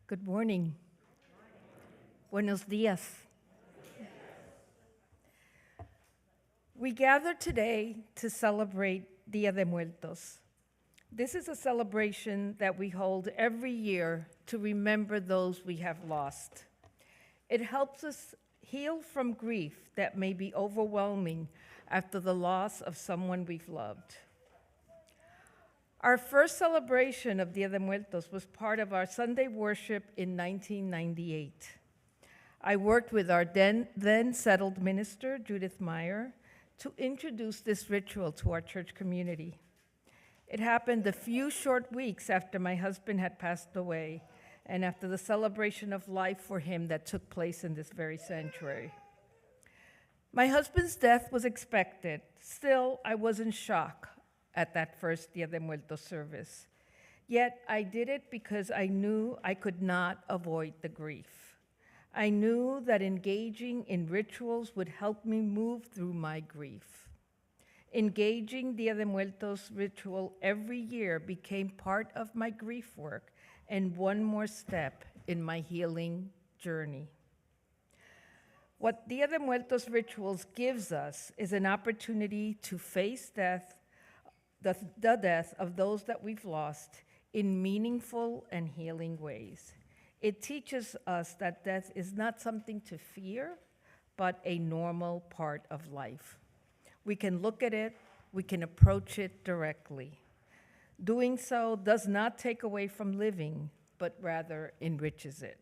Good morning. Buenos días. We gather today to celebrate Dia de Muertos. This is a celebration that we hold every year to remember those we have lost. It helps us heal from grief that may be overwhelming after the loss of someone we've loved. Our first celebration of Dia de Muertos was part of our Sunday worship in 1998. I worked with our then settled minister, Judith Meyer, to introduce this ritual to our church community. It happened a few short weeks after my husband had passed away and after the celebration of life for him that took place in this very sanctuary. My husband's death was expected. Still, I was in shock at that first Dia de Muertos service. Yet I did it because I knew I could not avoid the grief. I knew that engaging in rituals would help me move through my grief. Engaging Dia de Muertos ritual every year became part of my grief work and one more step in my healing journey. What Dia de Muertos rituals gives us is an opportunity to face death, the death of those that we've lost in meaningful and healing ways. It teaches us that death is not something to fear, but a normal part of life. We can look at it, we can approach it directly. Doing so does not take away from living, but rather enriches it.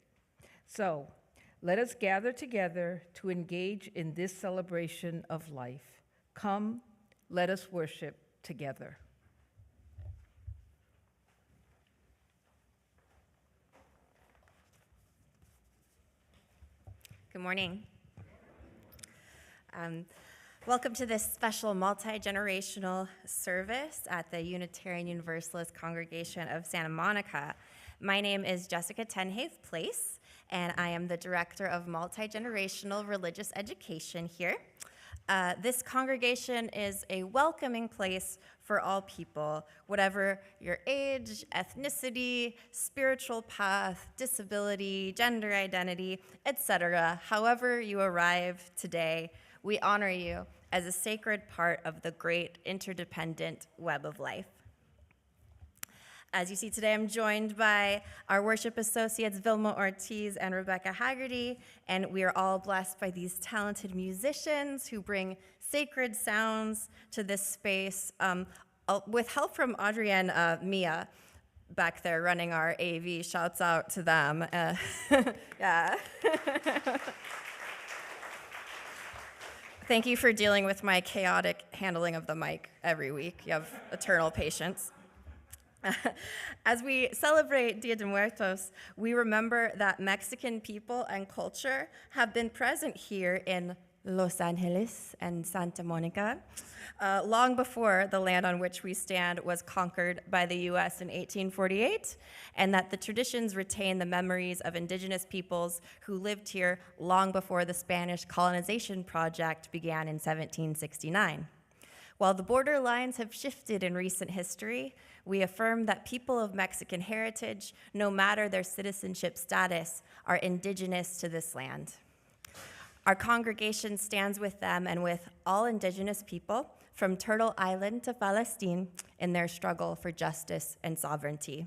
So, let us gather together to engage in this celebration of life. Come, let us worship together. Good morning. Welcome to this special multi-generational service at the Unitarian Universalist Congregation of Santa Monica. My name is Jessica Ten-Have Place, and I am the Director of Multi-Generational Religious Education here. This congregation is a welcoming place for all people, whatever your age, ethnicity, spiritual path, disability, gender identity, etc. However you arrive today, we honor you as a sacred part of the great interdependent web of life. As you see today, I'm joined by our worship associates, Vilma Ortiz and Rebecca Haggerty, and we are all blessed by these talented musicians who bring sacred sounds to this space, with help from Adrienne Mia back there running our AV. Shouts out to them. Yeah. Thank you for dealing with my chaotic handling of the mic every week. You have eternal patience. As we celebrate Dia de Muertos, we remember that Mexican people and culture have been present here in Los Angeles and Santa Monica long before the land on which we stand was conquered by the U.S. in 1848, and that the traditions retain the memories of indigenous peoples who lived here long before the Spanish colonization project began in 1769. While the border lines have shifted in recent history, we affirm that people of Mexican heritage, no matter their citizenship status, are indigenous to this land. Our congregation stands with them and with all indigenous people from Turtle Island to Palestine in their struggle for justice and sovereignty.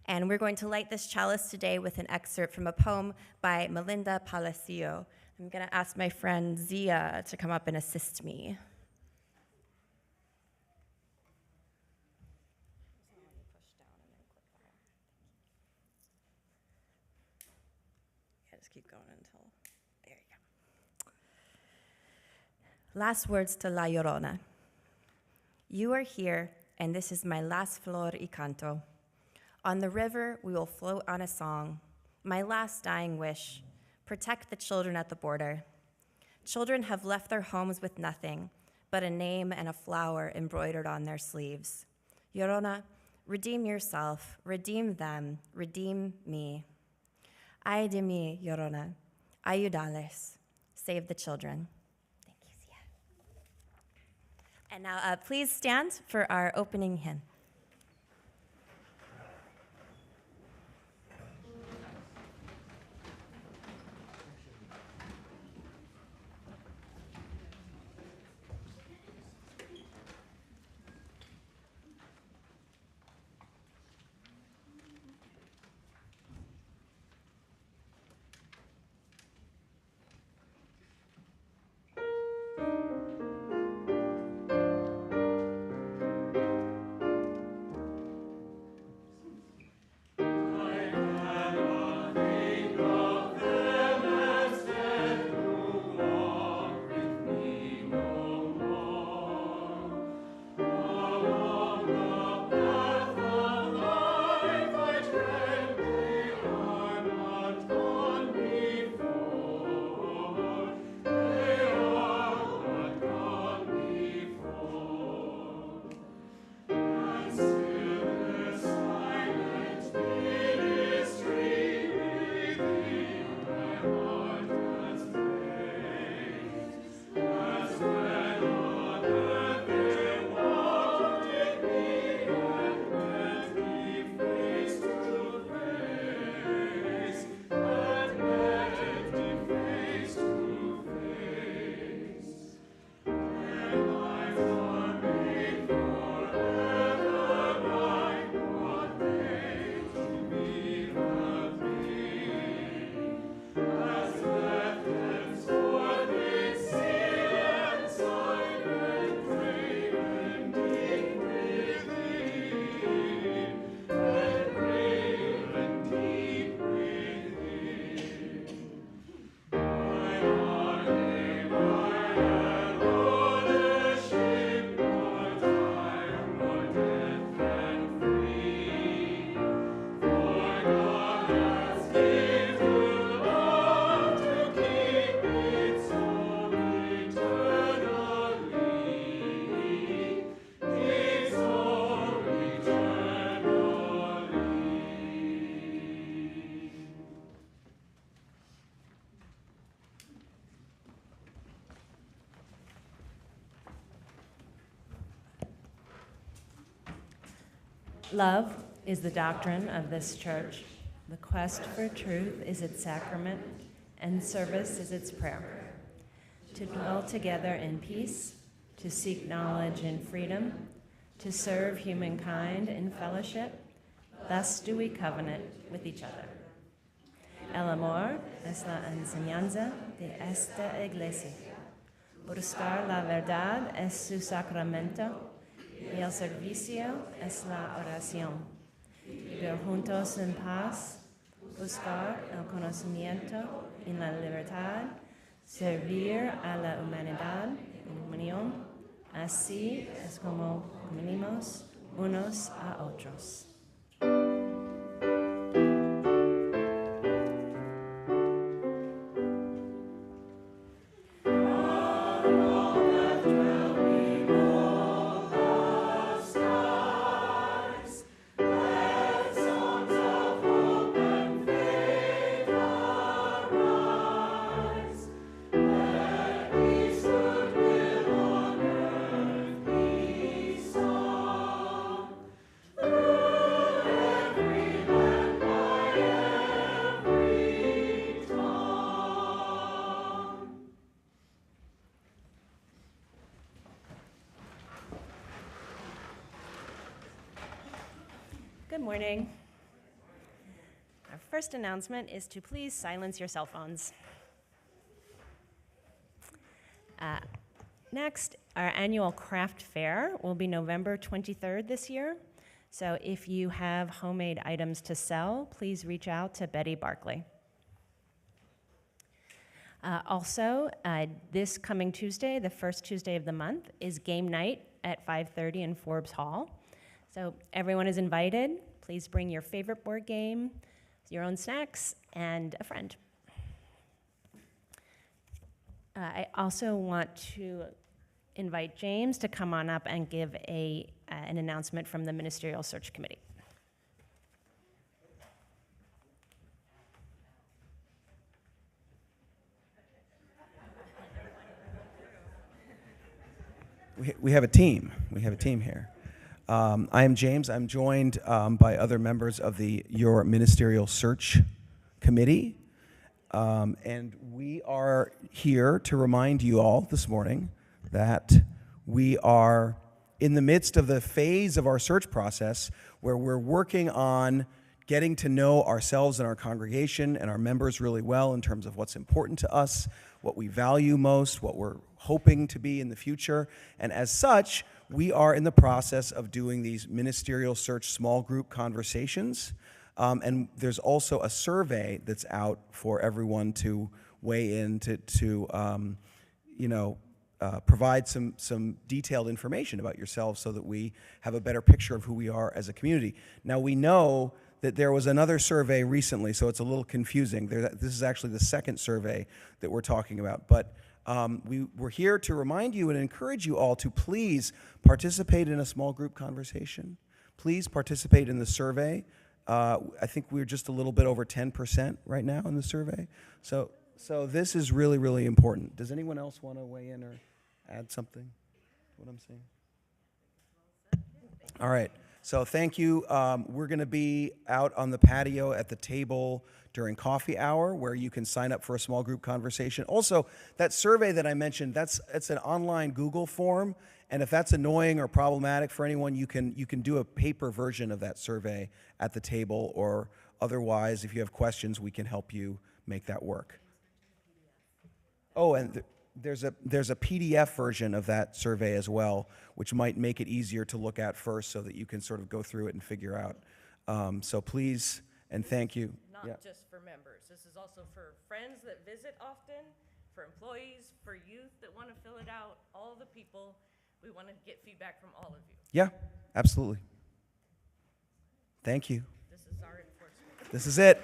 And we're going to light this chalice today with an excerpt from a poem by Melinda Palacio. I'm going to ask my friend Zia to come up and assist me. Keep going until, there you go. Last words to La Llorona. You are here, and this is my last flor y canto. On the river, we will float on a song. My last dying wish, protect the children at the border. Children have left their homes with nothing but a name and a flower embroidered on their sleeves. Llorona, redeem yourself, redeem them, redeem me. Ay de mí, Llorona, ayudales, save the children. Thank you, Zia. And now please stand for our opening hymn. Love is the doctrine of this church. The quest for truth is its sacrament, and service is its prayer. To dwell together in peace, to seek knowledge in freedom, to serve humankind in fellowship, thus do we covenant with each other. El amor es la enseñanza de esta iglesia. Buscar la verdad es su sacramento, y el servicio es la oración. Vivir juntos en paz, buscar el conocimiento y la libertad, servir a la humanidad en unión, así es como venimos unos a otros. Good morning. Our first announcement is to please silence your cell phones. Next, our annual craft fair will be November 23rd this year. So if you have homemade items to sell, please reach out to Betty Barkley. Also, this coming Tuesday, the first Tuesday of the month, is game night at 5:30 in Forbes Hall. So everyone is invited. Please bring your favorite board game, your own snacks, and a friend. I also want to invite James to come on up and give an announcement from the Ministerial Search Committee. We have a team. We have a team here. I am James. I'm joined by other members of your Ministerial Search Committee. And we are here to remind you all this morning that we are in the midst of the phase of our search process where we're working on getting to know ourselves and our congregation and our members really well in terms of what's important to us, what we value most, what we're hoping to be in the future. And as such, we are in the process of doing these ministerial search small group conversations. And there's also a survey that's out for everyone to weigh in to provide some detailed information about yourselves so that we have a better picture of who we are as a community. Now, we know that there was another survey recently, so it's a little confusing. This is actually the second survey that we're talking about. But we're here to remind you and encourage you all to please participate in a small group conversation. Please participate in the survey. I think we're just a little bit over 10% right now in the survey. So this is really, really important. Does anyone else want to weigh in or add something to what I'm saying? All right. So thank you. We're going to be out on the patio at the table during coffee hour where you can sign up for a small group conversation. Also, that survey that I mentioned, it's an online Google form. And if that's annoying or problematic for anyone, you can do a paper version of that survey at the table, or otherwise, if you have questions, we can help you make that work. Oh, and there's a PDF version of that survey as well, which might make it easier to look at first so that you can sort of go through it and figure out. So please and thank you. Not just for members. This is also for friends that visit often, for employees, for youth that want to fill it out, all the people. We want to get feedback from all of you. Yeah, absolutely. Thank you. This is our enforcement. This is it.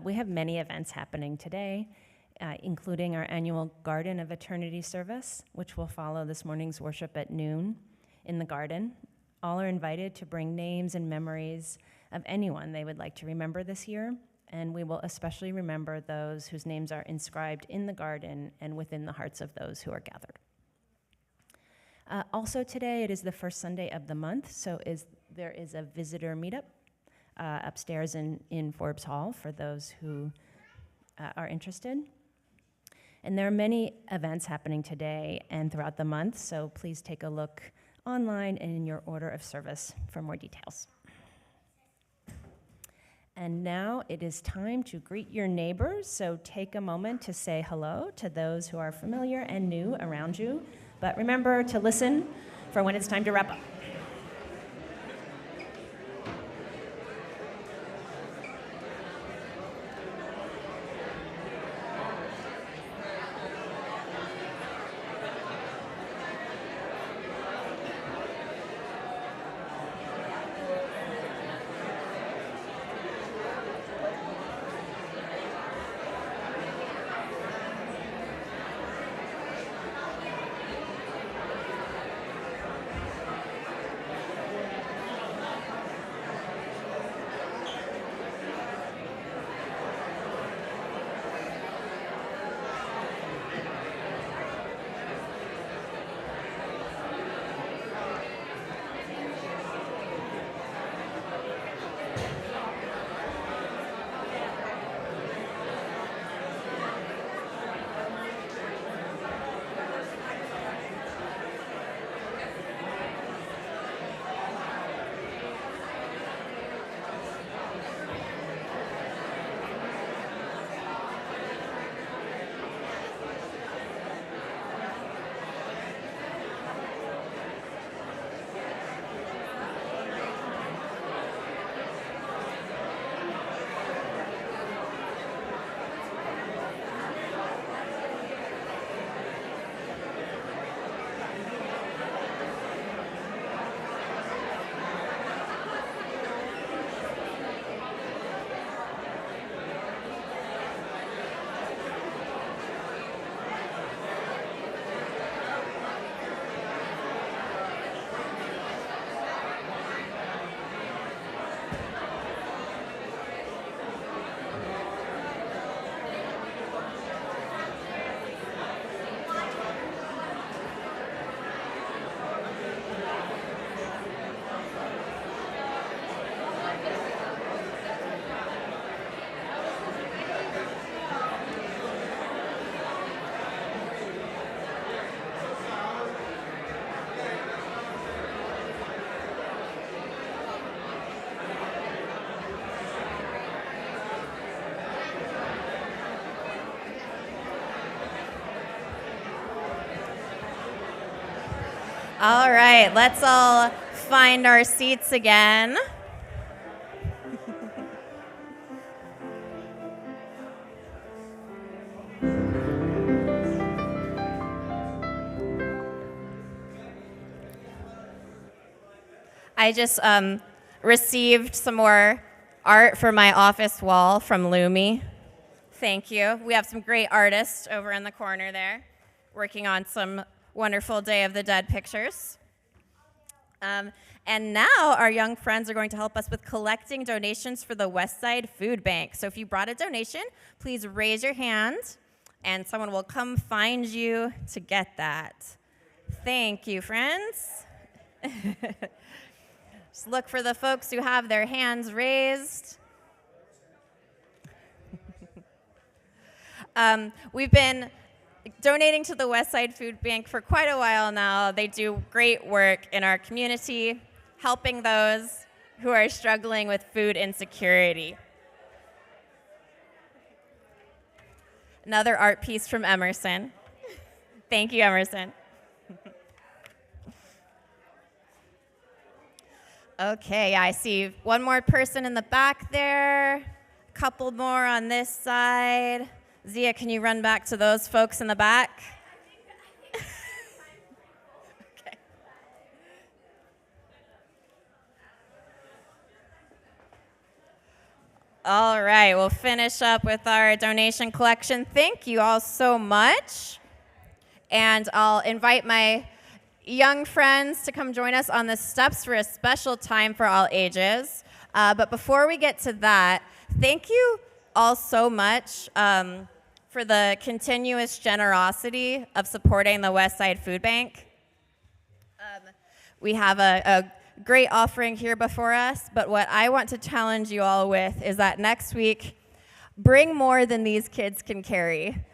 We have many events happening today, including our annual Garden of Eternity service, which will follow this morning's worship at noon in the garden. All are invited to bring names and memories of anyone they would like to remember this year, and we will especially remember those whose names are inscribed in the garden and within the hearts of those who are gathered. Also today, it is the first Sunday of the month, so there is a visitor meetup upstairs in Forbes Hall for those who are interested. And there are many events happening today and throughout the month, so please take a look online and in your order of service for more details. And now it is time to greet your neighbors, so take a moment to say hello to those who are familiar and new around you. But remember to listen for when it's time to wrap up. All right, let's all find our seats again. I just received some more art for my office wall from Lumi. Thank you. We have some great artists over in the corner there working on some wonderful Day of the Dead pictures. And now our young friends are going to help us with collecting donations for the West Side Food Bank. So if you brought a donation, please raise your hand and someone will come find you to get that. Thank you, friends. Just look for the folks who have their hands raised. We've been donating to the West Side Food Bank for quite a while now. They do great work in our community, helping those who are struggling with food insecurity. Another art piece from Emerson. Thank you, Emerson. Okay, I see one more person in the back there, a couple more on this side. Zia, can you run back to those folks in the back? Okay. All right, we'll finish up with our donation collection. Thank you all so much. And I'll invite my young friends to come join us on the steps for a special time for all ages. But before we get to that, thank you all so much for the continuous generosity of supporting the West Side Food Bank. We have a great offering here before us, but what I want to challenge you all with is that next week, bring more than these kids can carry,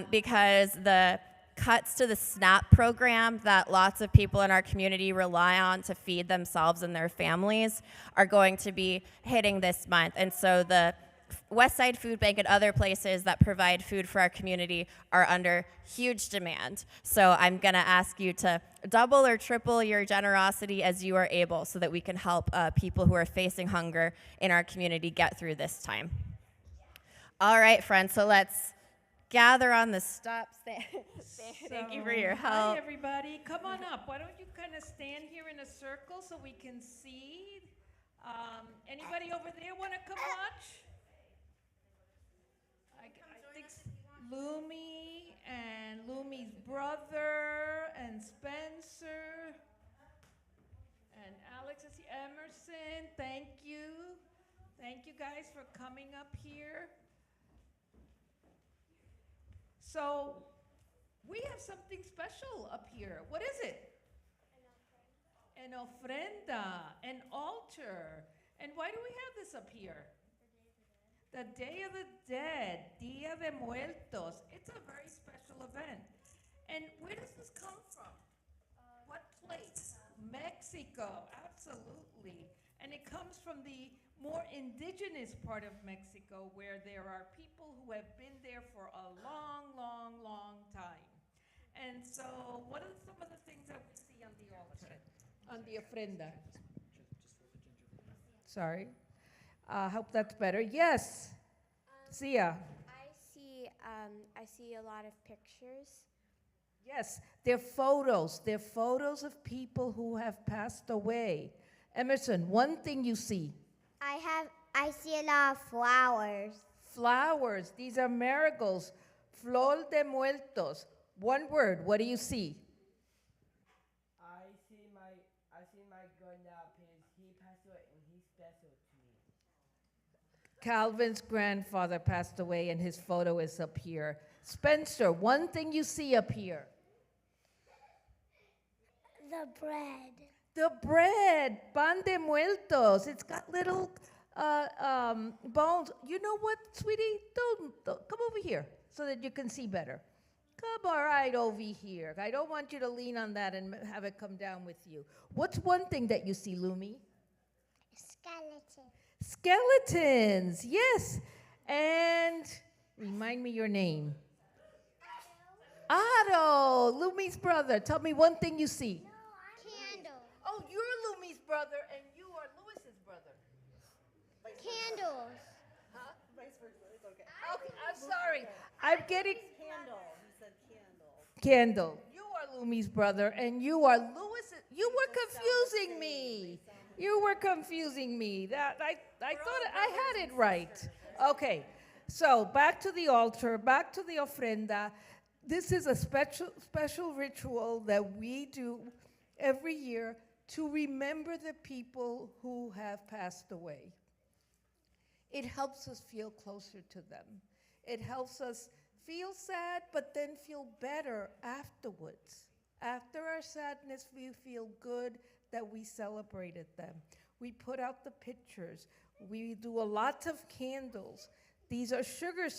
because the cuts to the SNAP program that lots of people in our community rely on to feed themselves and their families are going to be hitting this month. And so the West Side Food Bank and other places that provide food for our community are under huge demand. So I'm going to ask you to double or triple your generosity as you are able so that we can help people who are facing hunger in our community get through this time. All right, friends, so let's gather on the steps. Thank you for your help. Hi, everybody. Come on up. Why don't you kind of stand here in a circle so we can see? Anybody over there want to come watch? I think Lumi and Lumi's brother and Spencer and Alex is here. Emerson, thank you. Thank you guys for coming up here. So we have something special up here. What is it? An ofrenda, an altar. And why do we have this up here? The Day of the Dead, Dia de Muertos. It's a very special event. And where does this come from? What place? Mexico, absolutely. And it comes from the more indigenous part of Mexico, where there are people who have been there for a long, long, long time. And so what are some of the things that we see on the altar, on the ofrenda? Sorry. I hope that's better. Yes, Sia. I see a lot of pictures. Yes, they're photos. They're photos of people who have passed away. Emerson, one thing you see. I see a lot of flowers. Flowers. These are marigolds. Flor de muertos. One word. What do you see? I see my grandpa. He passed away and he's special to me. Calvin's grandfather passed away, and his photo is up here. Spencer, one thing you see up here. The bread. The bread, pan de muertos. It's got little bones. You know what, sweetie? Don't come over here so that you can see better. Come right over here. I don't want you to lean on that and have it come down with you. What's one thing that you see, Lumi? Skeleton. Skeletons, yes. And remind me your name. Otto, Lumi's brother. Tell me one thing you see. Candles. Oh, you're Lumi's brother, and you are Lewis's brother. Candles. Huh? Vice versa. It's okay. Okay, I'm sorry. I'm getting Candle. He said candle. Candle. You are Lumi's brother, and you are Lewis's. You were confusing me. You were confusing me. That I thought I had it right. Okay. So back to the altar, back to the ofrenda. This is a special ritual that we do every year to remember the people who have passed away. It helps us feel closer to them. It helps us feel sad, but then feel better afterwards. After our sadness, we feel good that we celebrated them. We put out the pictures. We do a lot of candles. These are sugar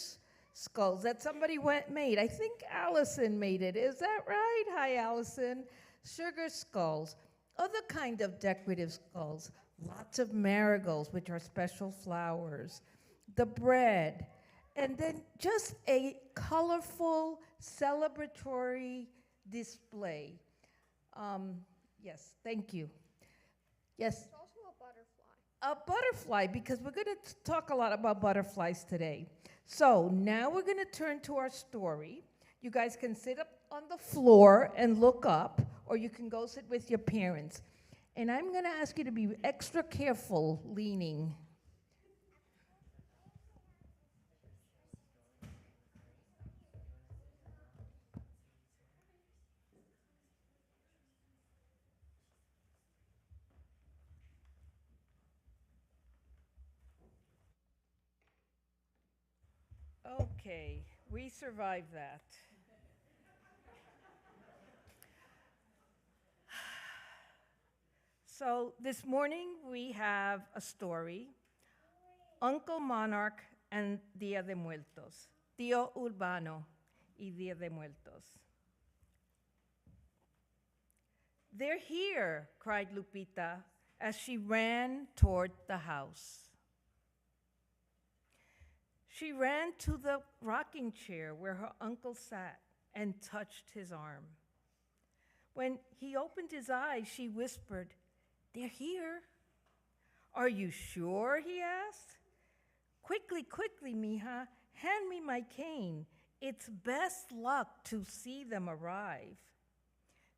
skulls that somebody made. I think Allison made it. Is that right? Hi, Allison. Sugar skulls. Other kind of decorative skulls. Lots of marigolds, which are special flowers. The bread. And then just a colorful, celebratory display. Yes, thank you. Yes? It's also a butterfly. A butterfly, because we're going to talk a lot about butterflies today. So now we're going to turn to our story. You guys can sit up on the floor and look up, or you can go sit with your parents. And I'm going to ask you to be extra careful leaning. Okay, we survived that. So this morning we have a story, Uncle Monarch and Dia de Muertos, Tío Urbano y Dia de Muertos. They're here, cried Lupita as she ran toward the house. She ran to the rocking chair where her uncle sat and touched his arm. When he opened his eyes, she whispered, "They're here." "Are you sure?" he asked. Quickly, quickly, mija, hand me my cane. It's best luck to see them arrive."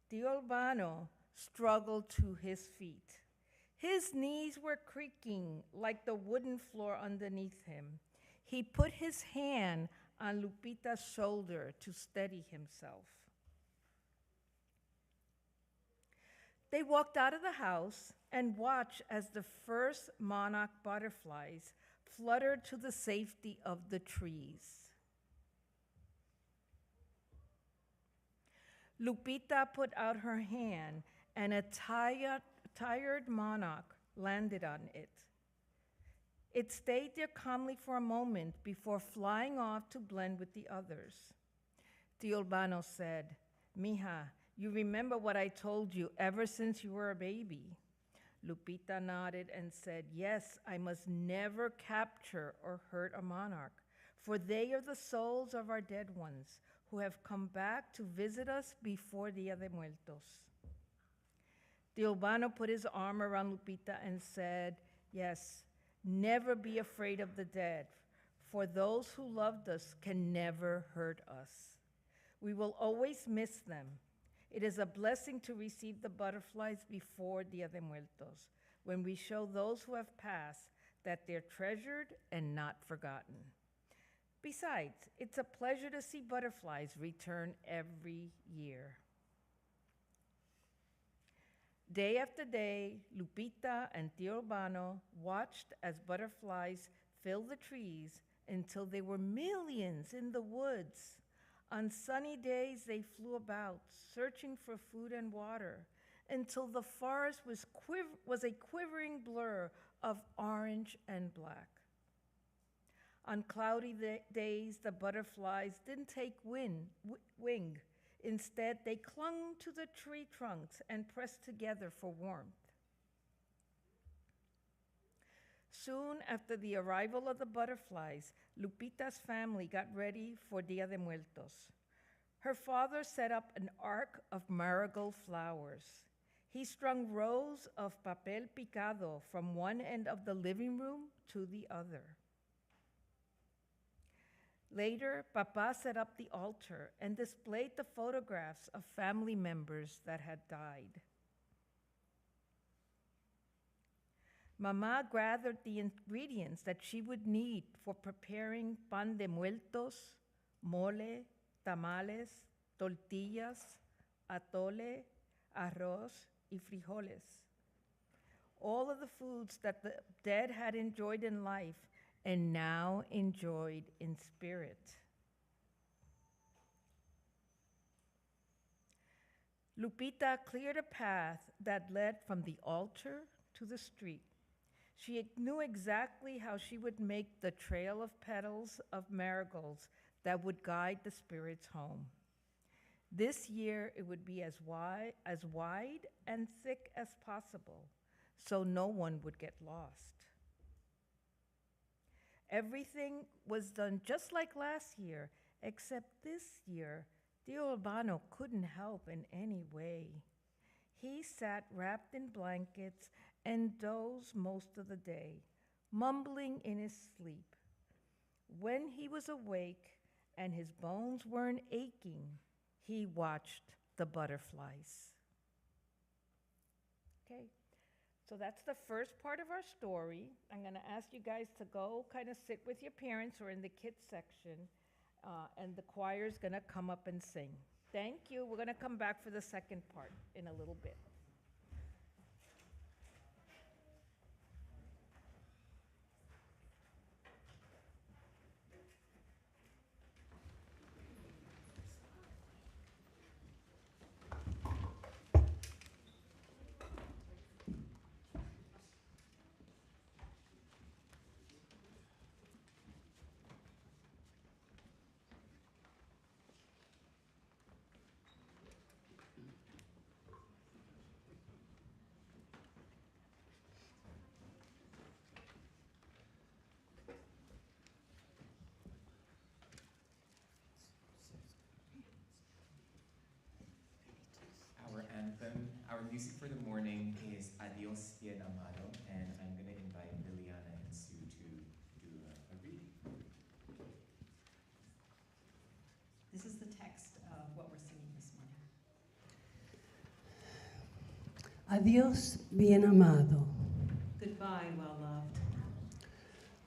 Tío Urbano struggled to his feet. His knees were creaking like the wooden floor underneath him. He put his hand on Lupita's shoulder to steady himself. They walked out of the house and watched as the first monarch butterflies fluttered to the safety of the trees. Lupita put out her hand, and a tired monarch landed on it. It stayed there calmly for a moment before flying off to blend with the others. Tío Urbano said, "Mija, you remember what I told you ever since you were a baby?" Lupita nodded and said, "Yes, I must never capture or hurt a monarch, for they are the souls of our dead ones who have come back to visit us before Dia de Muertos." Tío Urbano put his arm around Lupita and said, "Yes, never be afraid of the dead, for those who loved us can never hurt us. We will always miss them. It is a blessing to receive the butterflies before Dia de Muertos, when we show those who have passed that they're treasured and not forgotten. Besides, it's a pleasure to see butterflies return every year." Day after day, Lupita and Tío Urbano watched as butterflies filled the trees until there were millions in the woods. On sunny days, they flew about, searching for food and water, until the forest was a quivering blur of orange and black. On cloudy days, the butterflies didn't take wing. Instead, they clung to the tree trunks and pressed together for warmth. Soon after the arrival of the butterflies, Lupita's family got ready for Dia de Muertos. Her father set up an ark of marigold flowers. He strung rows of papel picado from one end of the living room to the other. Later, Papa set up the altar and displayed the photographs of family members that had died. Mama gathered the ingredients that she would need for preparing pan de muertos, mole, tamales, tortillas, atole, arroz, y frijoles. All of the foods that the dead had enjoyed in life and now enjoyed in spirit. Lupita cleared a path that led from the altar to the street. She knew exactly how she would make the trail of petals of marigolds that would guide the spirits home. This year, it would be as wide and thick as possible, so no one would get lost. Everything was done just like last year, except this year, Tío Urbano couldn't help in any way. He sat wrapped in blankets and dozed most of the day, mumbling in his sleep. When he was awake and his bones weren't aching, he watched the butterflies. Okay. So that's the first part of our story. I'm going to ask you guys to go kind of sit with your parents or in the kids section, and the choir's going to come up and sing. Thank you. We're going to come back for the second part in a little bit. UUSM. Our music for the morning is Adios Bien Amado, and I'm going to invite Liliana and Sue to do a reading. This is the text of what we're singing this morning. Adiós, bien amado. Goodbye, well-loved.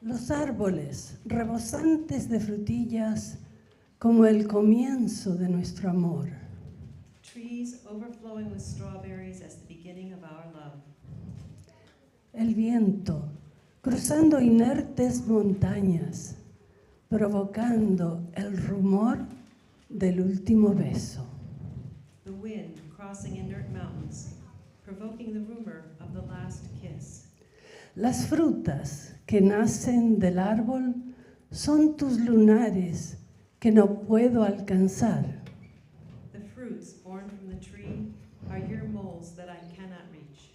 Los árboles, rebosantes de frutillas, como el comienzo de nuestro amor. Trees overflowing with strawberries as the beginning of our love. El viento, cruzando inertes montañas, provocando el rumor del último beso. The wind crossing inert mountains, provoking the rumor of the last kiss. Las frutas que nacen del árbol son tus lunares que no puedo alcanzar. The fruits born from the tree are your moles that I cannot reach.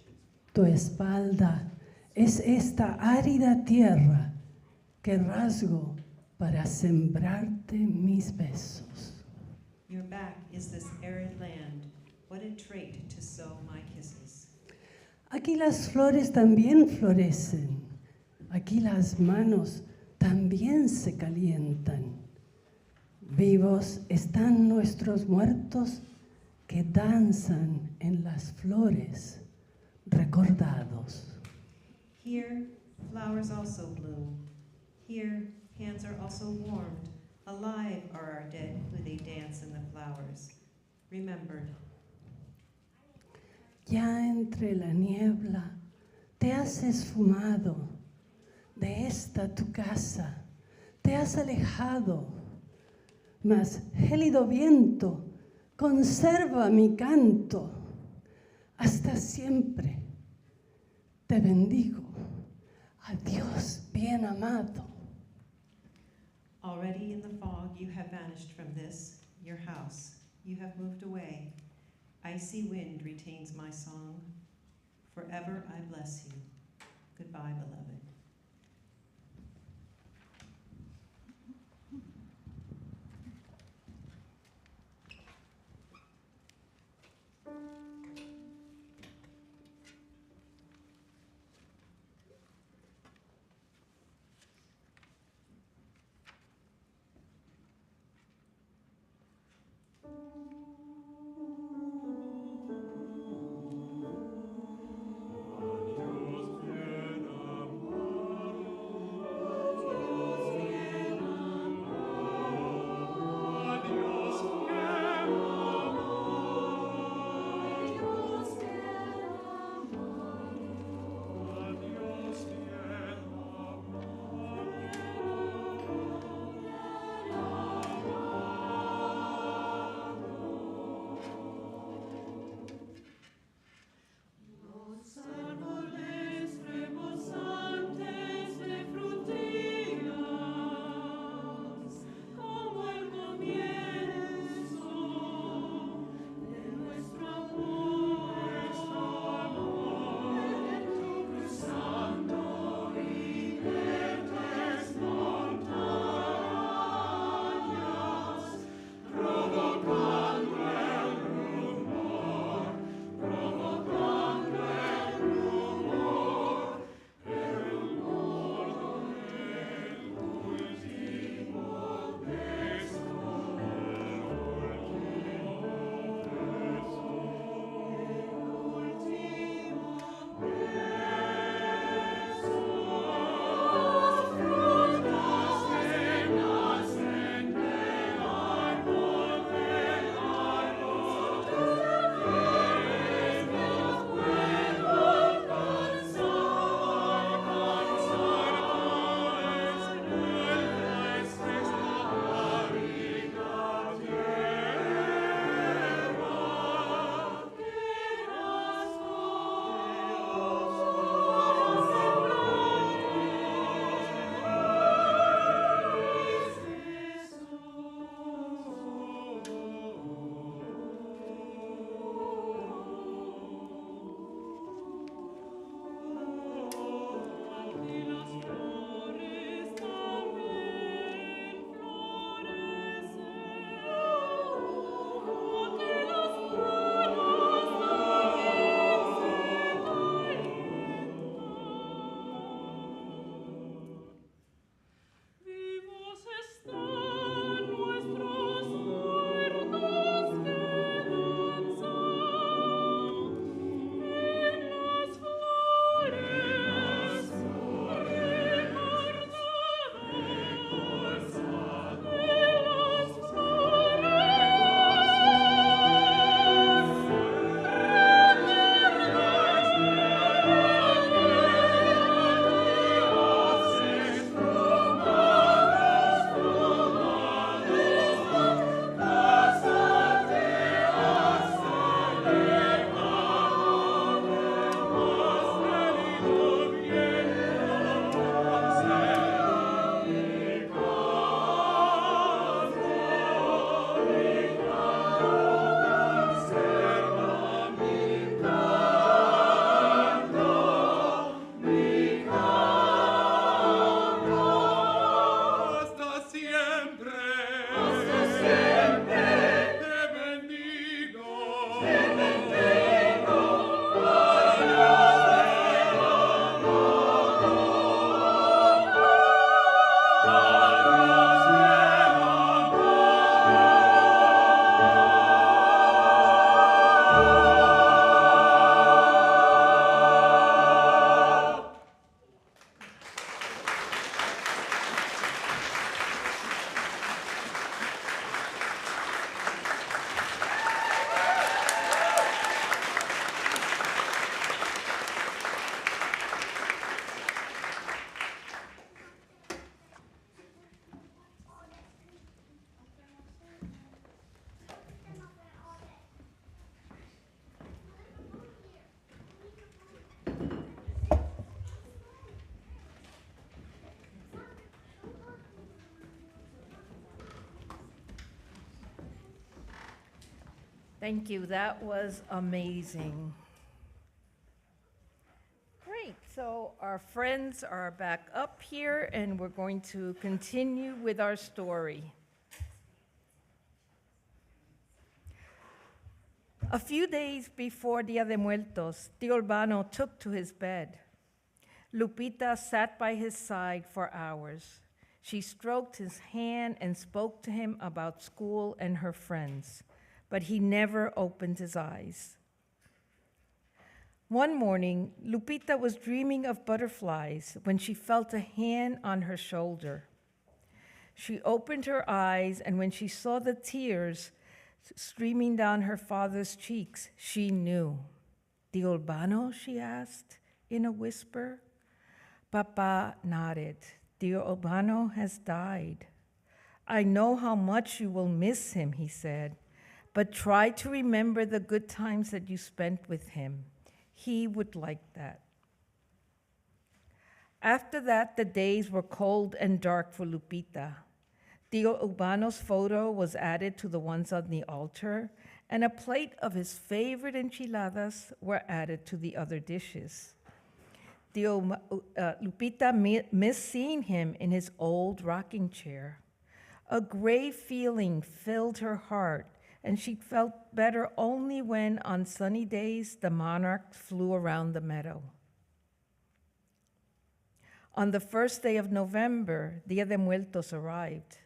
Tu espalda es esta árida tierra que rasgo para sembrarte mis besos. Your back is this arid land. What a trait to sow my kisses. Aquí las flores también florecen. Aquí las manos también se calientan. Vivos están nuestros muertos que danzan en las flores, recordados. Here, flowers also bloom. Here, hands are also warmed. Alive are our dead who they dance in the flowers. Remembered. Ya entre la niebla te has esfumado de esta tu casa, te has alejado, mas gélido viento conserva mi canto hasta siempre. Te bendigo. Adiós, bien amado. Already in the fog you have vanished from this, your house. You have moved away. Icy wind retains my song. Forever I bless you. Goodbye, beloved. Adiós, bien amado. Thank you. That was amazing. Great. So our friends are back up here, and we're going to continue with our story. A few days before Dia de Muertos, Tío Urbano took to his bed. Lupita sat by his side for hours. She stroked his hand and spoke to him about school and her friends, but he never opened his eyes. One morning, Lupita was dreaming of butterflies when she felt a hand on her shoulder. She opened her eyes, and when she saw the tears streaming down her father's cheeks, she knew. Tío Urbano, she asked in a whisper. Papa nodded. Tío Urbano has died. I know how much you will miss him, he said, but try to remember the good times that you spent with him. He would like that. After that, the days were cold and dark for Lupita. Tío Urbano's photo was added to the ones on the altar, and a plate of his favorite enchiladas were added to the other dishes. Lupita missed seeing him in his old rocking chair. A grave feeling filled her heart, and she felt better only when, on sunny days, the monarch flew around the meadow. On the first day of November, Dia de Muertos arrived.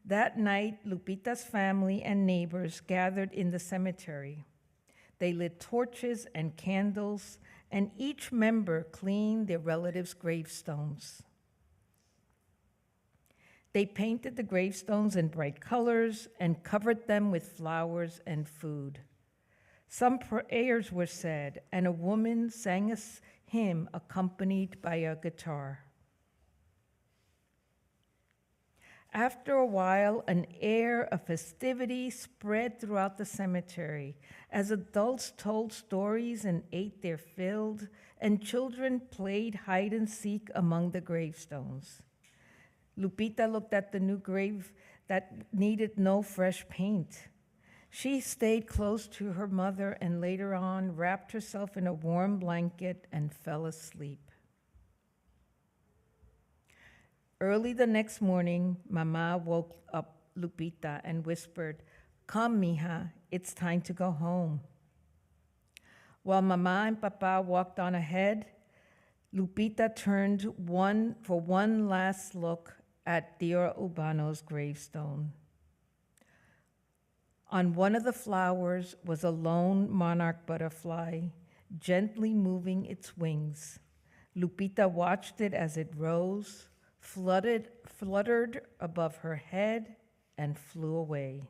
That night, Lupita's family and neighbors gathered in the cemetery. They lit torches and candles, and each member cleaned their relatives' gravestones. They painted the gravestones in bright colors and covered them with flowers and food. Some prayers were said, and a woman sang a hymn accompanied by a guitar. After a while, an air of festivity spread throughout the cemetery as adults told stories and ate their fill, and children played hide and seek among the gravestones. Lupita looked at the new grave that needed no fresh paint. She stayed close to her mother and later on wrapped herself in a warm blanket and fell asleep. Early the next morning, Mama woke up Lupita and whispered, "Come, mija, it's time to go home." While Mama and Papa walked on ahead, Lupita turned for one last look at Tío Urbano's gravestone. On one of the flowers was a lone monarch butterfly, gently moving its wings. Lupita watched it as it rose, fluttered above her head, and flew away.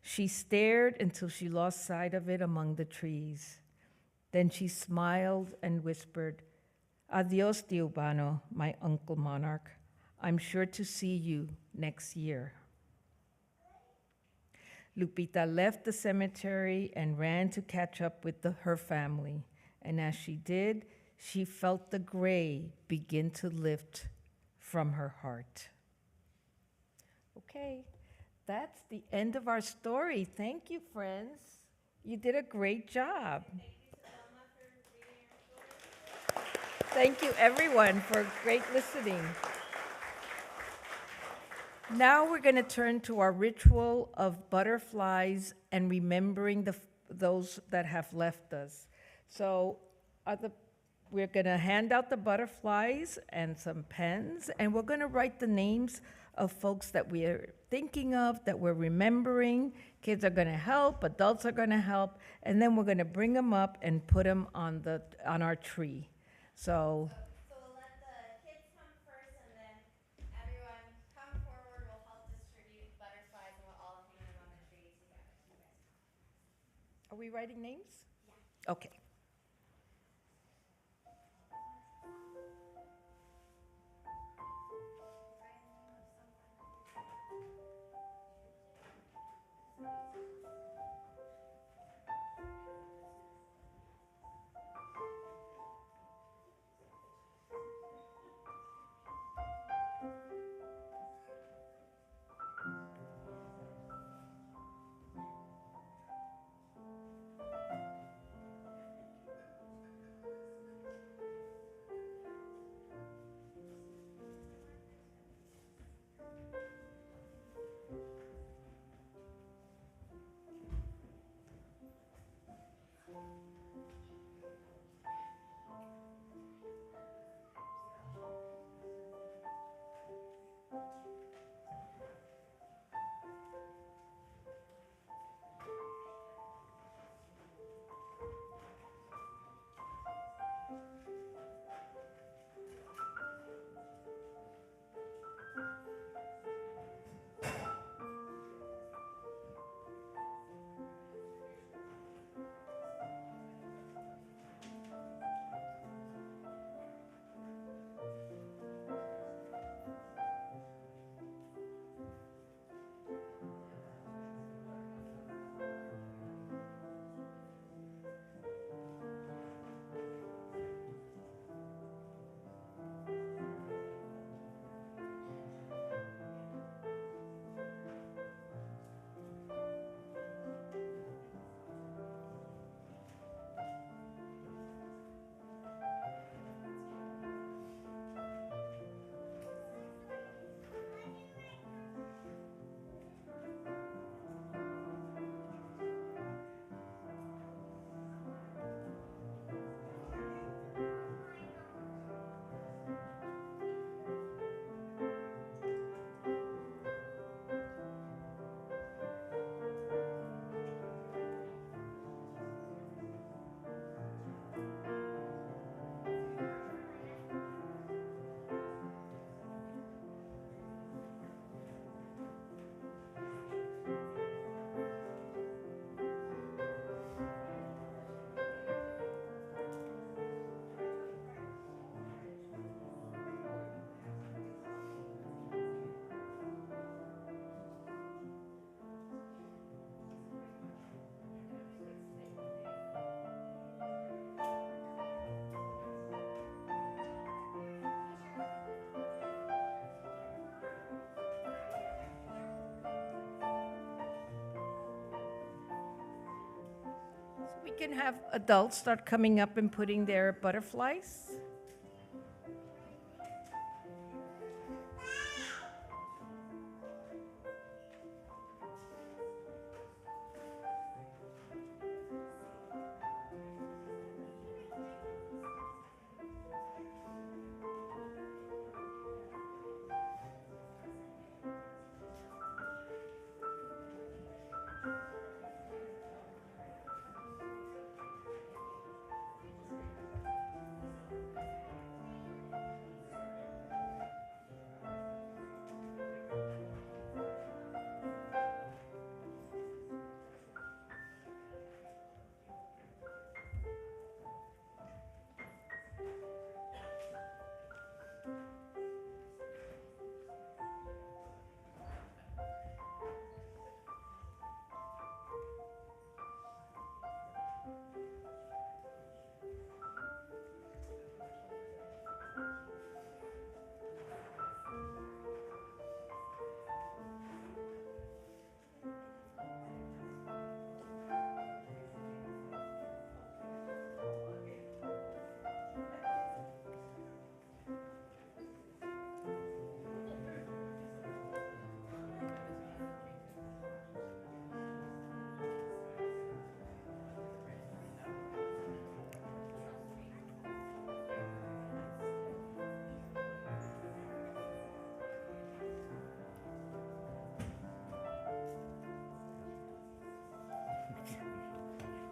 She stared until she lost sight of it among the trees. Then she smiled and whispered, "Adios, Tío Urbano, my uncle monarch. I'm sure to see you next year." Lupita left the cemetery and ran to catch up with her family. And as she did, she felt the gray begin to lift from her heart. Okay, that's the end of our story. Thank you, friends. You did a great job. Thank you, everyone, for great listening. Now we're going to turn to our ritual of butterflies and remembering those that have left us. So we're going to hand out the butterflies and some pens, and we're going to write the names of folks that we are thinking of, that we're remembering. Kids are going to help, adults are going to help, and then we're going to bring them up and put them on our tree. So we'll let the kids come first, and then everyone come forward. We'll help distribute butterflies, and we'll all hang them on the tree together. You guys come. are we writing names? Yeah. Okay. We can have adults start coming up and putting their butterflies.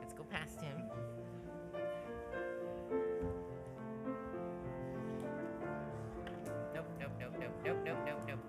Let's go past him. Nope, nope, nope, nope, nope, nope, nope, nope.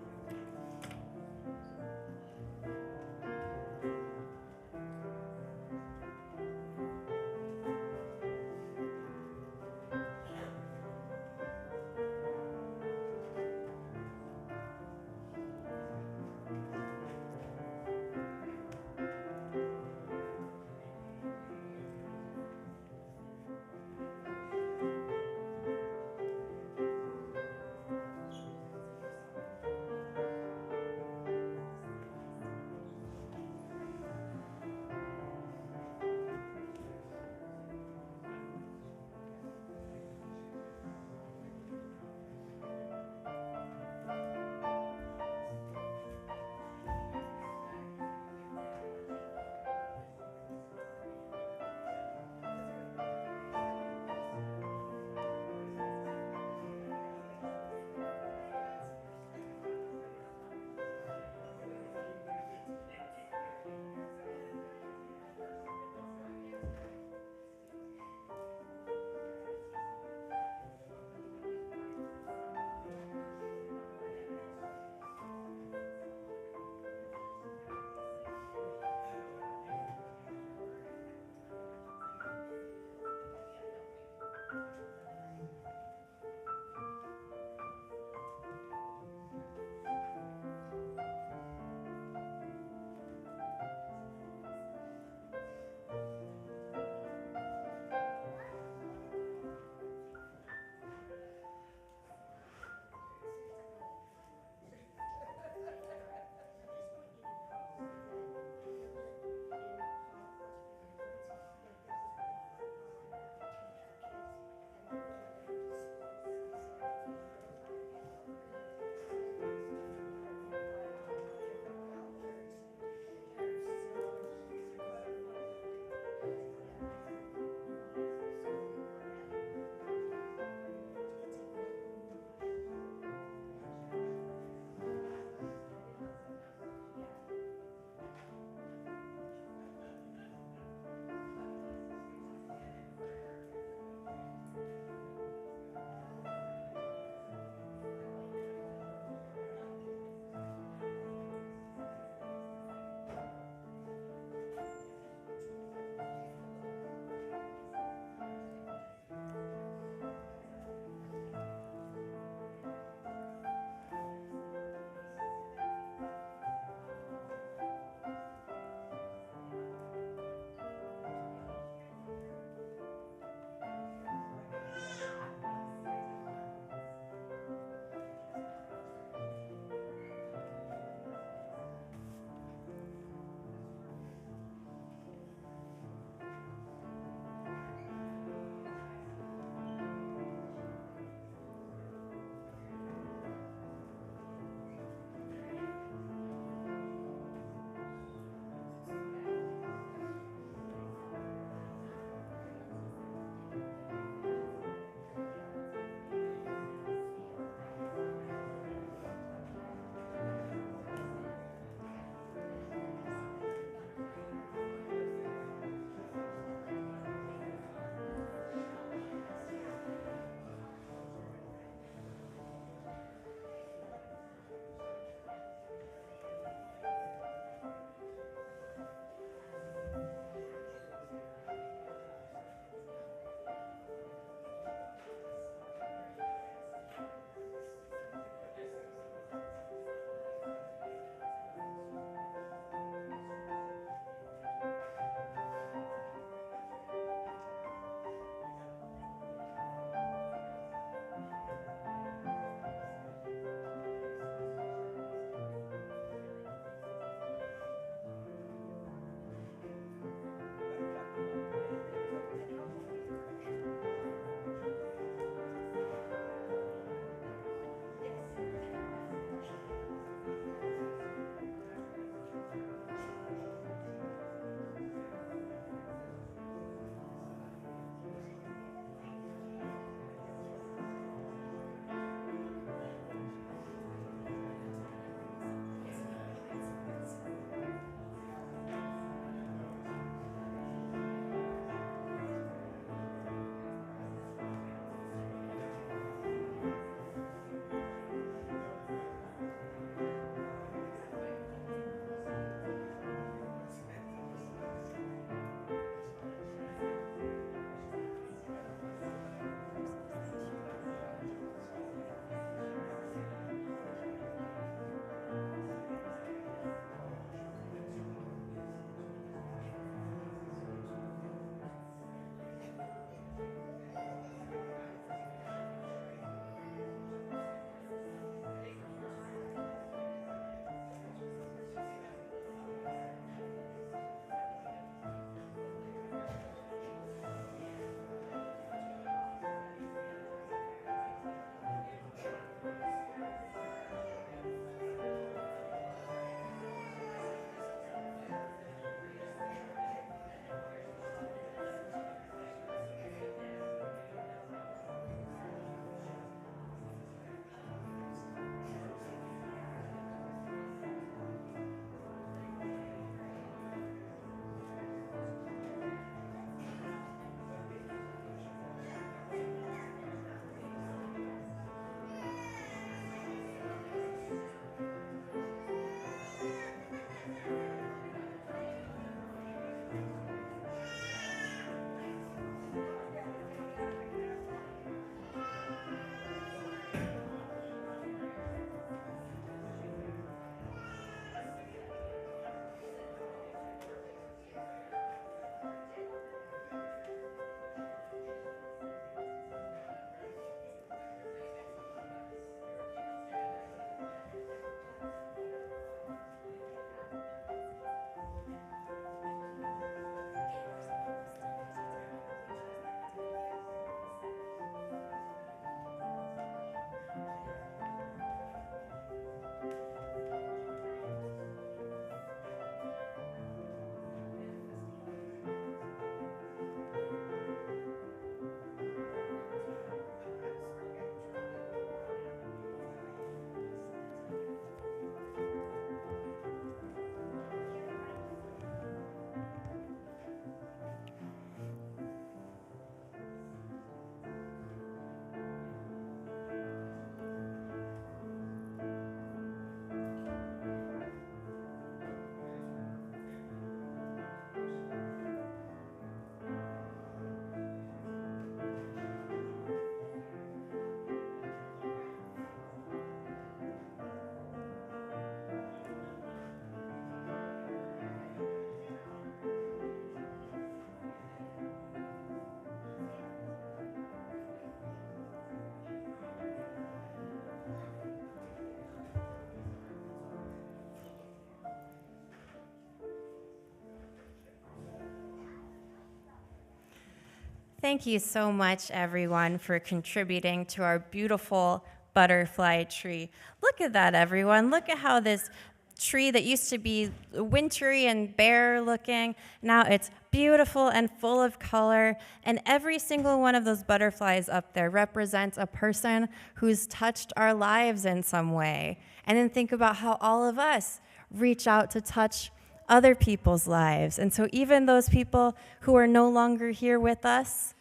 Thank you so much, everyone, for contributing to our beautiful butterfly tree. Look at that, everyone. Look at how this tree that used to be wintry and bare looking, now it's beautiful and full of color. And every single one of those butterflies up there represents a person who's touched our lives in some way. And then think about how all of us reach out to touch other people's lives. And so even those people who are no longer here with us,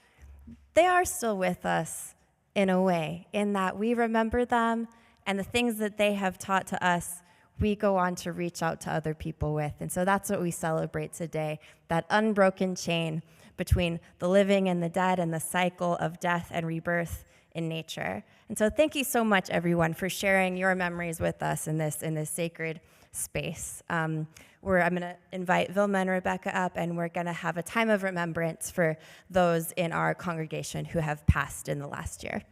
they are still with us in a way, in that we remember them and the things that they have taught to us, we go on to reach out to other people with. And so that's what we celebrate today, that unbroken chain between the living and the dead and the cycle of death and rebirth in nature. And so thank you so much, everyone, for sharing your memories with us in this sacred space. I'm going to invite Vilma and Rebecca up, and we're going to have a time of remembrance for those in our congregation who have passed in the last year.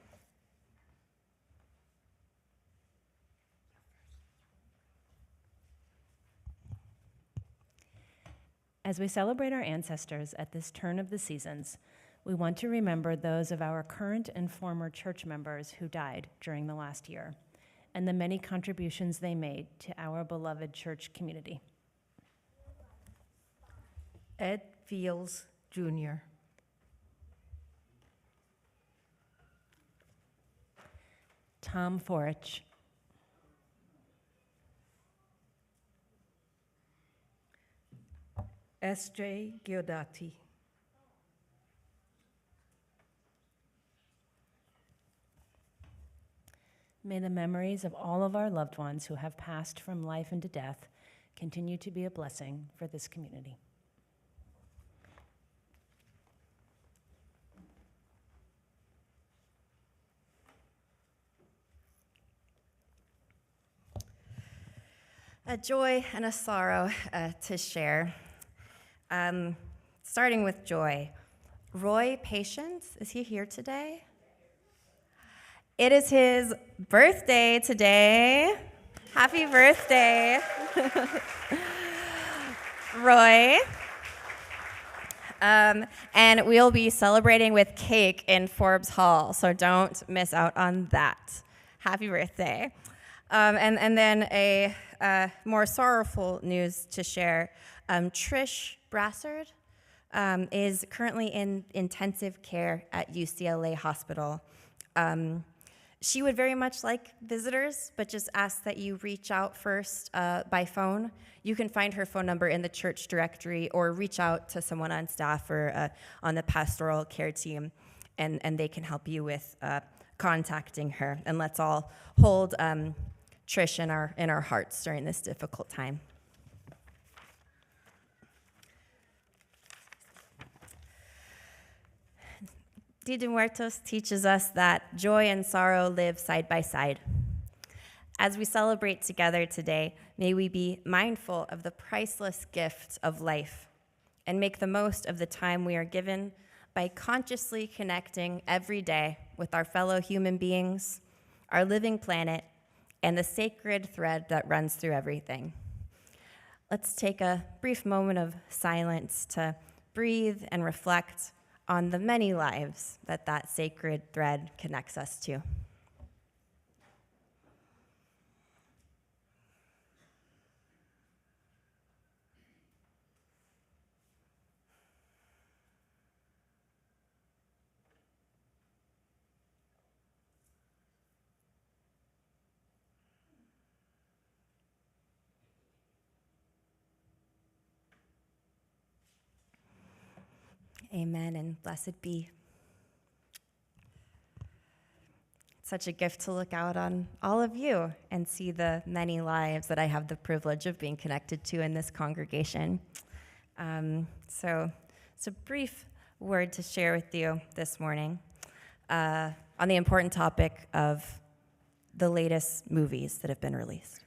As we celebrate our ancestors at this turn of the seasons, we want to remember those of our current and former church members who died during the last year, and the many contributions they made to our beloved church community. Ed Fields, Jr. Tom Forich. S.J. Giodati. May the memories of all of our loved ones who have passed from life into death continue to be a blessing for this community. A joy and a sorrow to share. Starting with joy. Roy Patience, is he here today? It is his birthday today. Happy birthday, Roy. And we'll be celebrating with cake in Forbes Hall, so don't miss out on that. Happy birthday. And then a more sorrowful news to share. Trish Brassard is currently in intensive care at UCLA Hospital. She would very much like visitors, but just ask that you reach out first by phone. You can find her phone number in the church directory or reach out to someone on staff or on the pastoral care team, and they can help you with contacting her. And let's all hold Trish in our hearts during this difficult time. Dia de Muertos teaches us that joy and sorrow live side by side. As we celebrate together today, may we be mindful of the priceless gift of life and make the most of the time we are given by consciously connecting every day with our fellow human beings, our living planet, and the sacred thread that runs through everything. Let's take a brief moment of silence to breathe and reflect on the many lives that sacred thread connects us to. Amen, and blessed be. It's such a gift to look out on all of you and see the many lives that I have the privilege of being connected to in this congregation. So it's a brief word to share with you this morning on the important topic of the latest movies that have been released.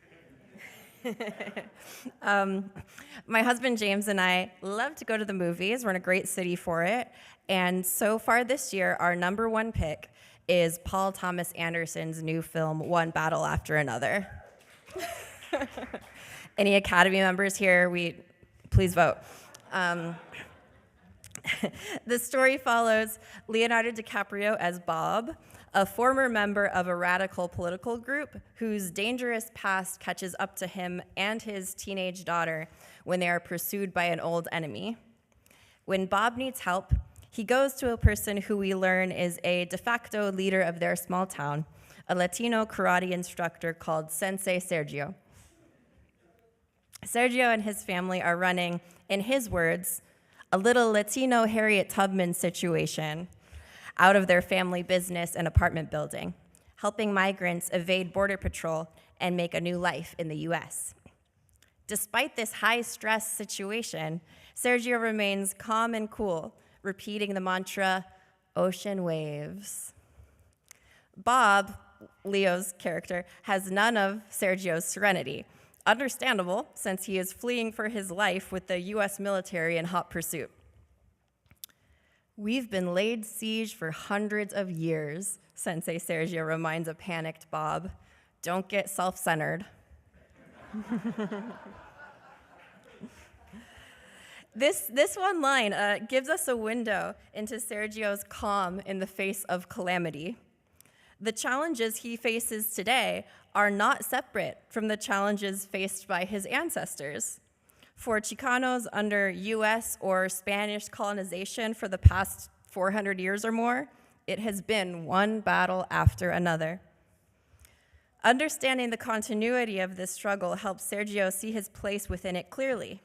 My husband James and I love to go to the movies. We're in a great city for it. And so far this year, our number one pick is Paul Thomas Anderson's new film, One Battle After Another. Any Academy members here? Please vote. The story follows Leonardo DiCaprio as Bob, a former member of a radical political group whose dangerous past catches up to him and his teenage daughter when they are pursued by an old enemy. When Bob needs help, he goes to a person who we learn is a de facto leader of their small town, a Latino karate instructor called Sensei Sergio. Sergio and his family are running, in his words, a little Latino Harriet Tubman situation out of their family business and apartment building, helping migrants evade Border Patrol and make a new life in the US. Despite this high-stress situation, Sergio remains calm and cool, repeating the mantra, ocean waves. Bob, Leo's character, has none of Sergio's serenity. Understandable, since he is fleeing for his life with the US military in hot pursuit. We've been laid siege for hundreds of years, Sensei Sergio reminds a panicked Bob. Don't get self-centered. This one line gives us a window into Sergio's calm in the face of calamity. The challenges he faces today are not separate from the challenges faced by his ancestors. For Chicanos under US or Spanish colonization for the past 400 years or more, it has been one battle after another. Understanding the continuity of this struggle helps Sergio see his place within it clearly.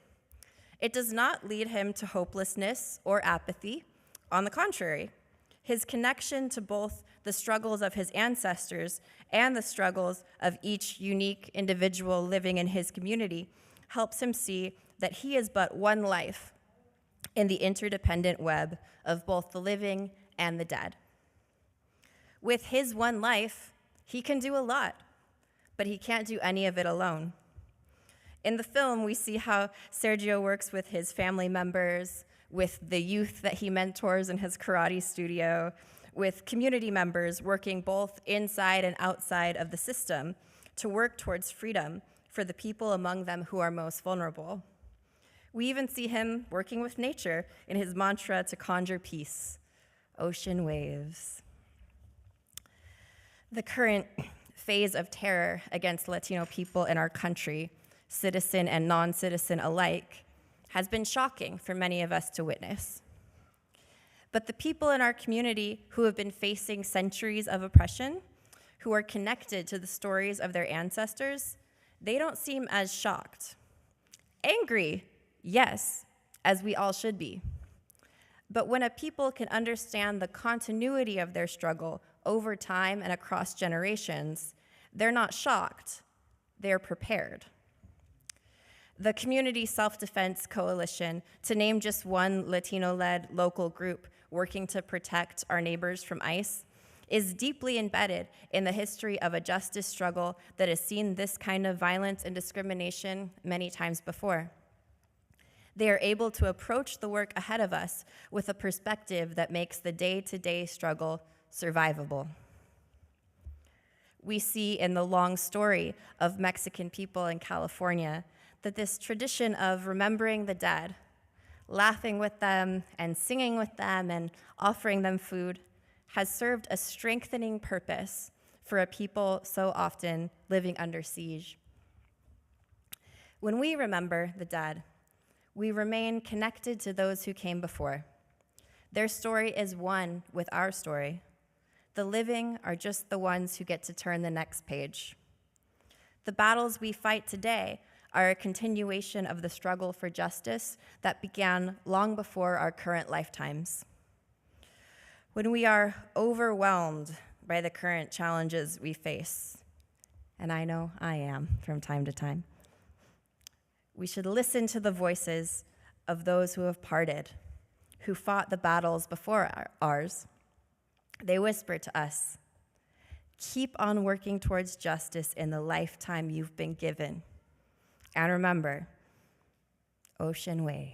It does not lead him to hopelessness or apathy. On the contrary, his connection to both the struggles of his ancestors and the struggles of each unique individual living in his community helps him see that he is but one life in the interdependent web of both the living and the dead. With his one life, he can do a lot, but he can't do any of it alone. In the film, we see how Sergio works with his family members, with the youth that he mentors in his karate studio, with community members working both inside and outside of the system to work towards freedom for the people among them who are most vulnerable. We even see him working with nature in his mantra to conjure peace, ocean waves. The current phase of terror against Latino people in our country, citizen and non-citizen alike, has been shocking for many of us to witness. But the people in our community who have been facing centuries of oppression, who are connected to the stories of their ancestors, they don't seem as shocked. Angry, yes, as we all should be. But when a people can understand the continuity of their struggle over time and across generations, they're not shocked, they're prepared. The Community Self-Defense Coalition, to name just one Latino-led local group working to protect our neighbors from ICE, is deeply embedded in the history of a justice struggle that has seen this kind of violence and discrimination many times before. They are able to approach the work ahead of us with a perspective that makes the day-to-day struggle survivable. We see in the long story of Mexican people in California that this tradition of remembering the dead, laughing with them and singing with them and offering them food has served a strengthening purpose for a people so often living under siege. When we remember the dead, we remain connected to those who came before. Their story is one with our story. The living are just the ones who get to turn the next page. The battles we fight today are a continuation of the struggle for justice that began long before our current lifetimes. When we are overwhelmed by the current challenges we face, and I know I am from time to time, we should listen to the voices of those who have parted, who fought the battles before ours. They whisper to us, keep on working towards justice in the lifetime you've been given. And remember, ocean waves.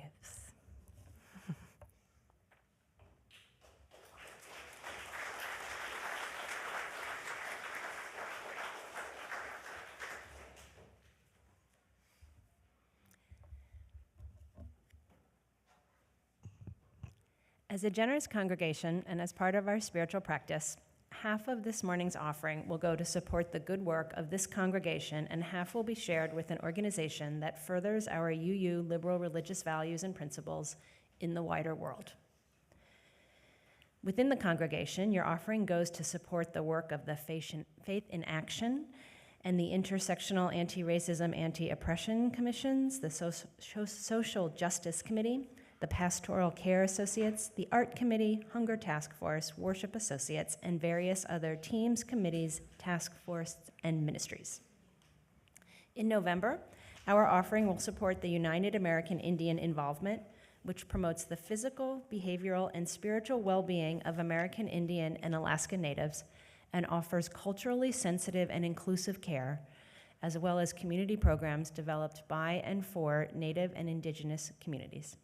As a generous congregation and as part of our spiritual practice, half of this morning's offering will go to support the good work of this congregation, and half will be shared with an organization that furthers our UU liberal religious values and principles in the wider world. Within the congregation, your offering goes to support the work of the Faith in Action and the Intersectional Anti-Racism, Anti-Oppression Commissions, the Social Justice Committee, the Pastoral Care Associates, the Art Committee, Hunger Task Force, Worship Associates, and various other teams, committees, task forces, and ministries. In November, our offering will support the United American Indian Involvement, which promotes the physical, behavioral, and spiritual well-being of American Indian and Alaska Natives and offers culturally sensitive and inclusive care, as well as community programs developed by and for Native and Indigenous communities.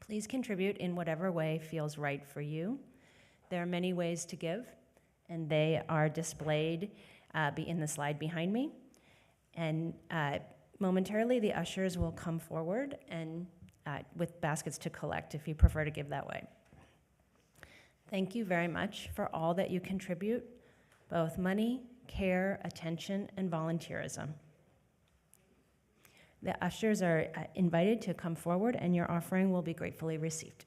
Please contribute in whatever way feels right for you. There are many ways to give, and they are displayed in the slide behind me. And momentarily, the ushers will come forward and with baskets to collect if you prefer to give that way. Thank you very much for all that you contribute, both money, care, attention, and volunteerism. The ushers are invited to come forward, and your offering will be gratefully received.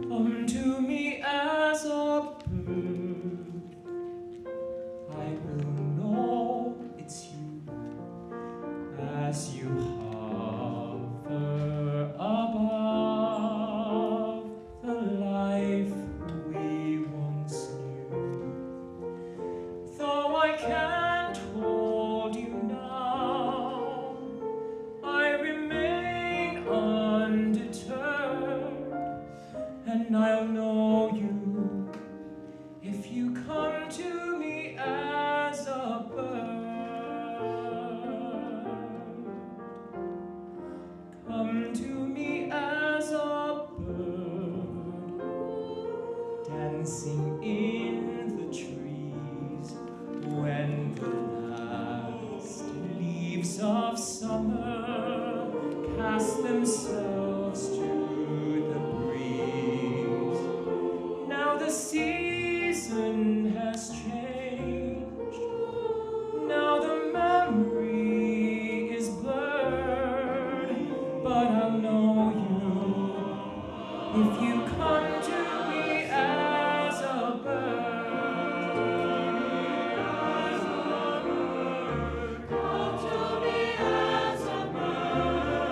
Come to me as a bird, I will know it's you as you hover above the life we once knew. Though I can't hold you now, I remain undeterred. And I'll know you if you come to me as a bird. Come to me as a bird, dancing in the trees when the last leaves of summer cast themselves to the breeze. Now the season has changed. Now the memory is blurred. But I'll know you if you come to me as a bird. Come to me as a bird.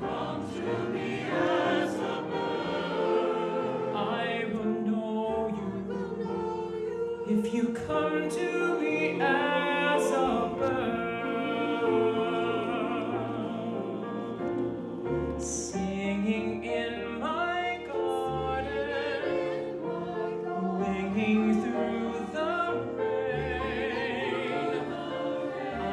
Come to me as a bird. I will know you if you come to me as a bird. Singing in my garden, winging through the rain, I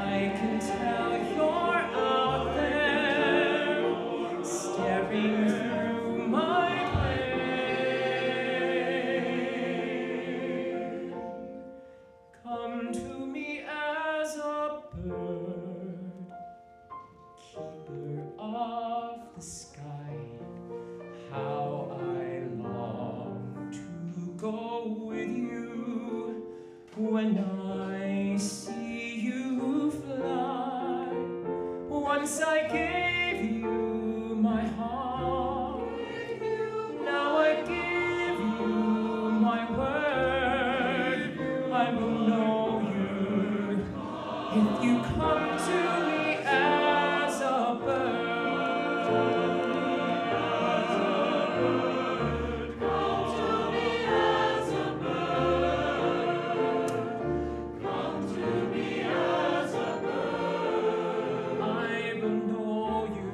I will know you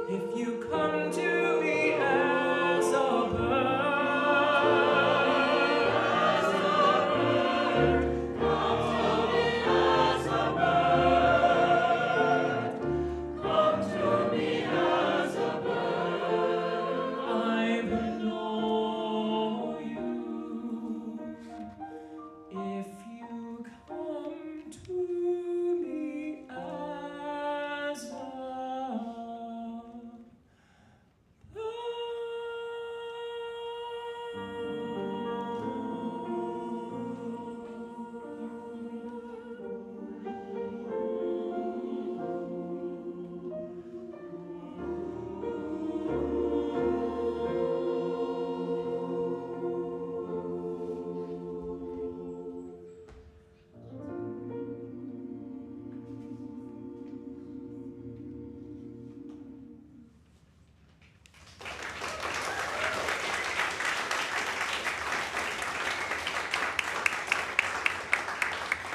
if you come to me as a I will know you if you come to me as a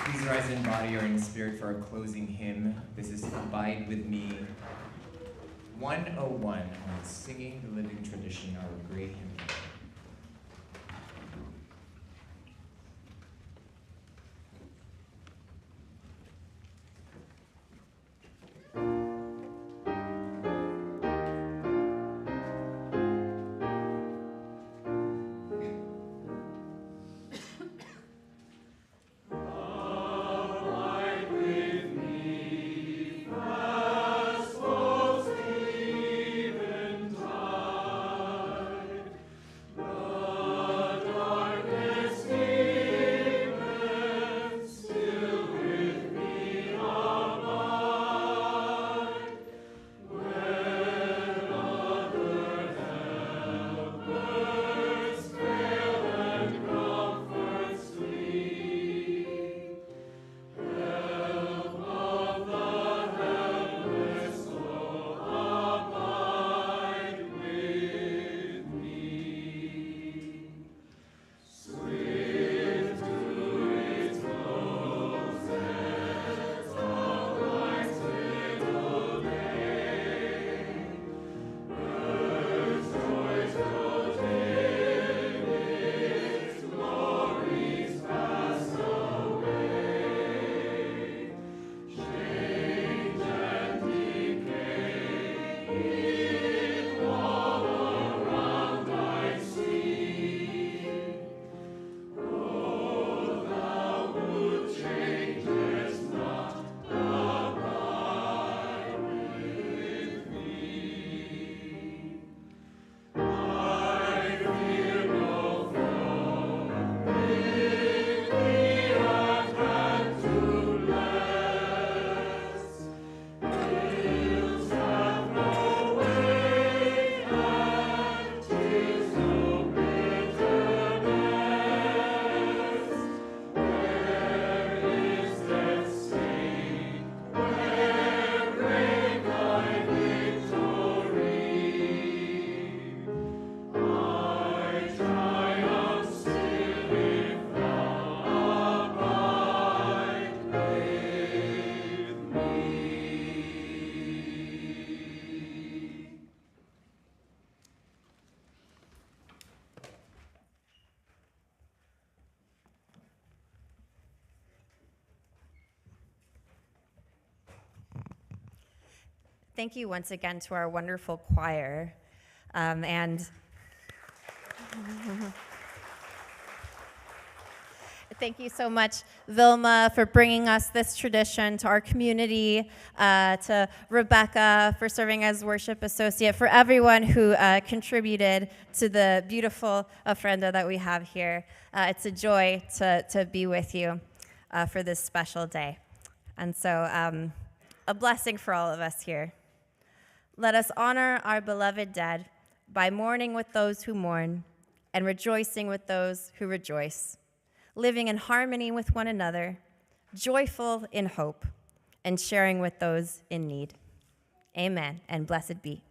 Please rise in body or in spirit for our closing hymn. This is Abide With Me 101 on Singing the Living Tradition, our great hymn. Thank you once again to our wonderful choir. And thank you so much, Vilma, for bringing us this tradition to our community, to Rebecca for serving as worship associate, for everyone who contributed to the beautiful ofrenda that we have here. It's a joy to be with you for this special day. And so a blessing for all of us here. Let us honor our beloved dead by mourning with those who mourn and rejoicing with those who rejoice, living in harmony with one another, joyful in hope, and sharing with those in need. Amen, and blessed be.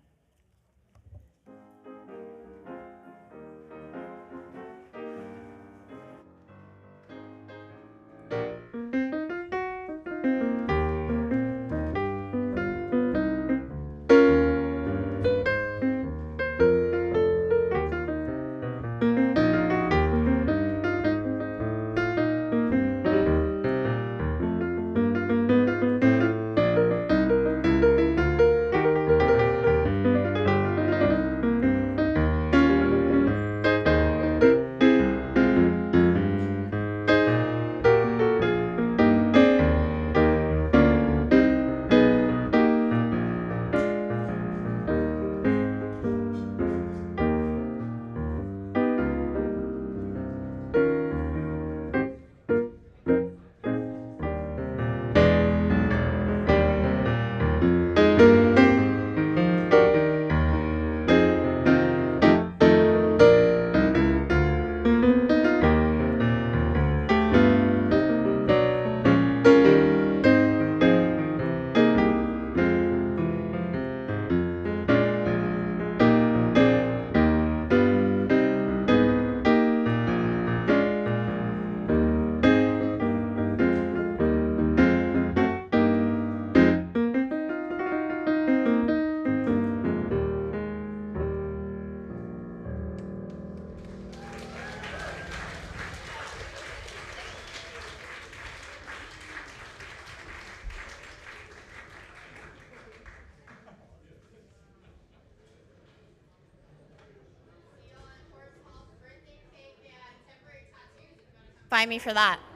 Find me for that.